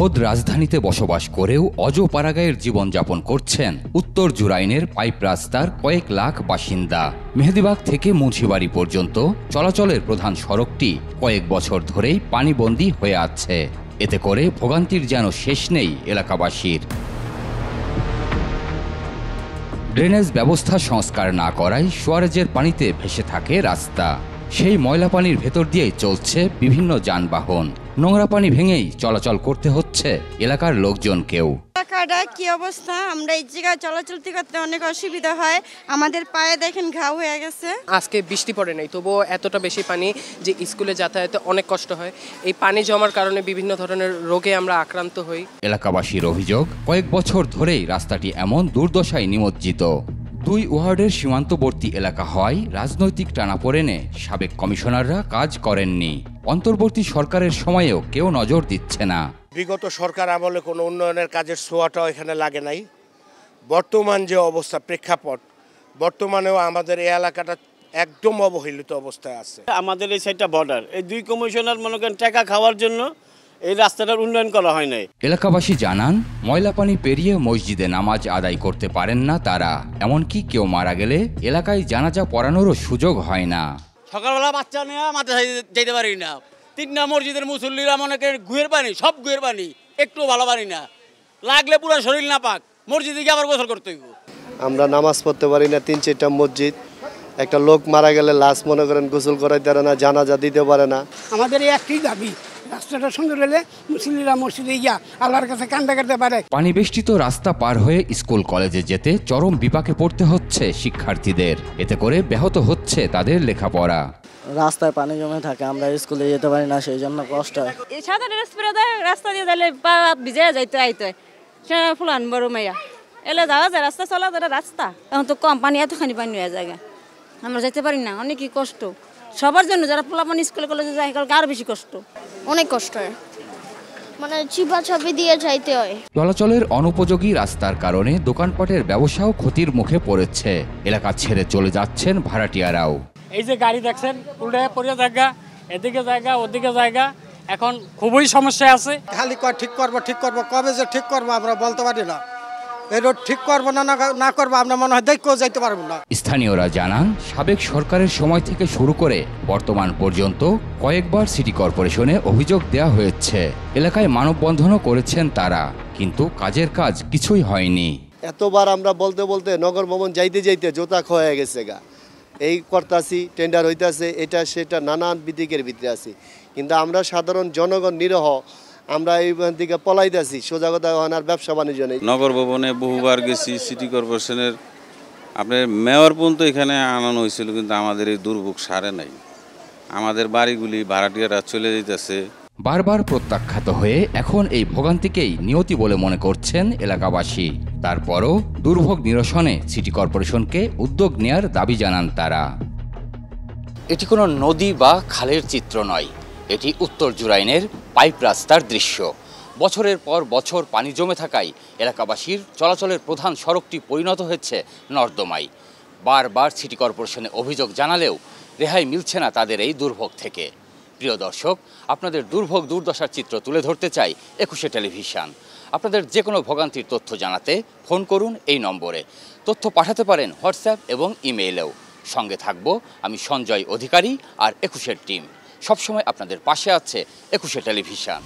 খোদ রাজধানীতে বসবাস করেও অজপাড়াগাঁয়ের জীবনযাপন করছেন উত্তর জুরাইনের পাইপ রাস্তার কয়েক লাখ বাসিন্দা। মেহেদীবাগ থেকে মুন্সিবাড়ি পর্যন্ত চলাচলের প্রধান সড়কটি কয়েক বছর ধরেই পানিবন্দী হয়ে আছে। এতে করে ভোগান্তির যেন শেষ নেই এলাকাবাসীর। ড্রেনেজ ব্যবস্থা সংস্কার না করায় সুয়ারেজের পানিতে ভেসে থাকে রাস্তা। সেই ময়লা পানির ভেতর দিয়েই চলছে বিভিন্ন যানবাহন। নোংরা পানি ভেঙেই চলাচল করতে হচ্ছে এলাকার লোকজনকেও। এলাকাটা কি অবস্থা, আমরা এই জায়গায় চলাচল করতে অনেক অসুবিধা হয়। আমাদের পায়ে দেখেন ঘাও হয়ে গেছে। আজকে বৃষ্টি পড়ে নাই, তবুও এতটা বেশি পানি যে স্কুলে যাতায়াতে অনেক কষ্ট হয়। এই পানি জমার কারণে বিভিন্ন ধরনের রোগে আমরা আক্রান্ত হই। এলাকাবাসীর অভিযোগ, কয়েক বছর ধরেই রাস্তাটি এমন দুর্দশায় নিমজ্জিত। দুই ওয়ার্ডের সীমান্তবর্তী এলাকা হওয়ায় রাজনৈতিক টানাপোড়েনে সাবেক কমিশনাররা কাজ করেননি। অন্তর্বর্তী সরকারের সময়েও কেউ নজর দিচ্ছে না। বিগত সরকার আমলে কোনো উন্নয়নের কাজের ছোঁয়াটাও এখানে লাগে নাই। বর্তমান যে অবস্থা, প্রেক্ষাপট, বর্তমানেও আমাদের এই এলাকাটা একদম অবহেলিত অবস্থায় আছে। আমাদের এই সাইডটা বর্ডার, এই দুই কমিশনার মনে করেন টাকা খাওয়ার জন্য এই রাস্তাটার উন্নয়ন করা হয় নাই। এলাকাবাসী জানান, ময়লা পানি পেরিয়ে মসজিদে নামাজ আদায় করতে পারেন না তারা। এমনকি কেউ মারা গেলে এলাকায় জানাজা পড়ানোরও সুযোগ হয় না। সকালবেলা বাচ্চা নিয়ে মাদ্রাসায় যেতে পারি না। 3টা মসজিদের মুসল্লিরা মনে করেন গুয়ের পানি, সব গুয়ের পানি, একটু ভালো পারি না। লাগলে পুরো শরীর না পাক, মসজিদে গিয়ে আবার গোসল করতে হইব। আমরা নামাজ পড়তে পারি না। 3-4টা মসজিদ, একটা লোক মারা গেলে লাশ মনে করেন গোসল করাইতে পারে না, জানাজা দিতে পারে না। আমাদের এই একটি দাবি, রাস্তাটা সুন্দর হলে মুসল্লিরা মসজিদে গিয়া আল্লাহর কাছে কান্দা করতে পারে। পানি বেষ্টিত রাস্তা পার হয়ে স্কুল কলেজে যেতে চরম বিপাকে পড়তে হচ্ছে শিক্ষার্থীদের। এতে করে ব্যাহত হচ্ছে তাদের লেখাপড়া। রাস্তায় পানি জমে থাকে, আমরা স্কুলে যেতে পারি না, সেই জন্য কষ্ট হয়। সাধারণ রাস্তা দিয়ে যাইলে পা ভিজে যাইতে আইতে সেটা ফুলান বড় মাইয়া এলে যাওয়া যায়, রাস্তা চলা যায় রাস্তা। এখন তো কম পানি, এতখানি পানি হয়ে যায়, আমরা যেতে পারি না। অনেকই কষ্ট সবার জন্য, যারা পোলাপানি স্কুলে কলেজে যায় আরো বেশি কষ্ট, অনেক কষ্ট হয়, মানে চিপাচাপি দিয়ে যাইতে হয়। চলাচলের অনুপযোগী রাস্তার কারণে দোকানপাটের ব্যবসাও ক্ষতির মুখে পড়েছে। এলাকা ছেড়ে চলে যাচ্ছেন ভাড়াটিয়ারাও। এই যে গাড়ি দেখছেন উল্টে পড়ে জায়গা, এদিকে জায়গা ওদিকে জায়গা, এখন খুবই সমস্যা আছে। খালি ঠিক করবো, কবে যে ঠিক করবো আমরা বলতে পারি না। এই রোড ঠিক করবো না করবো আমরা মনে হয় দেখতেও যাইতে পারবো না। স্থানীয়রা জানান, সাবেক সরকারের সময় থেকে শুরু করে বর্তমান পর্যন্ত কয়েকবার সিটি কর্পোরেশনে অভিযোগ দেওয়া হয়েছে। এলাকায় মানববন্ধনও করেছেন তারা, কিন্তু কাজের কাজ কিছুই হয়নি। এতবার আমরা বলতে বলতে নগর ভবন যাইতে যাইতে জোতা খয়ে গেছে গা। এই করতাছি, টেন্ডার হইতাছে, এটা সেটা নানান বিদিকের ভিতরে আছি, কিন্তু আমরা সাধারণ জনগণ নিরহ, আমরা এইখান থেকে পলাইতেছি। সোজা কথা আর ব্যবসা বাণিজ্য নেই। নগর ভবনে বহুবার গেছি, সিটি কর্পোরেশনের আপনার মেয়র পর্যন্ত এখানে আনানো হয়েছিল, কিন্তু আমাদের এই দুর্ভোগ সারে নাই। আমাদের বাড়িগুলি ভাড়াটিয়ারা চলে যেতেছে। বারবার প্রত্যাখ্যাত হয়ে এখন এই ভোগান্তিকেই নিয়তি বলে মনে করছেন এলাকাবাসী। তারপরও দুর্ভোগ নিরসনে সিটি কর্পোরেশনকে উদ্যোগ নেয়ার দাবি জানান তারা। এটি কোনো নদী বা খালের চিত্র নয়, এটি উত্তর জুরাইনের পাইপ রাস্তার দৃশ্য। বছরের পর বছর পানি জমে থাকায় এলাকাবাসীর চলাচলের প্রধান সড়কটি পরিণত হয়েছে নর্দমায়। বারবার সিটি কর্পোরেশনে অভিযোগ জানালেও রেহাই মিলছে না তাদের এই দুর্ভোগ থেকে। প্রিয় দর্শক, আপনাদের দুর্ভোগ দুর্দশার চিত্র তুলে ধরতে চাই 21 টেলিভিশন। আপনাদের যে কোনো ভোগান্তির তথ্য জানাতে ফোন করুন এই নম্বরে। তথ্য পাঠাতে পারেন হোয়াটসঅ্যাপ এবং ইমেইলেও। সঙ্গে থাকব আমি সঞ্জয় অধিকারী আর 21 টিম। সবসময় আপনাদের পাশে আছে 21 টেলিভিশন।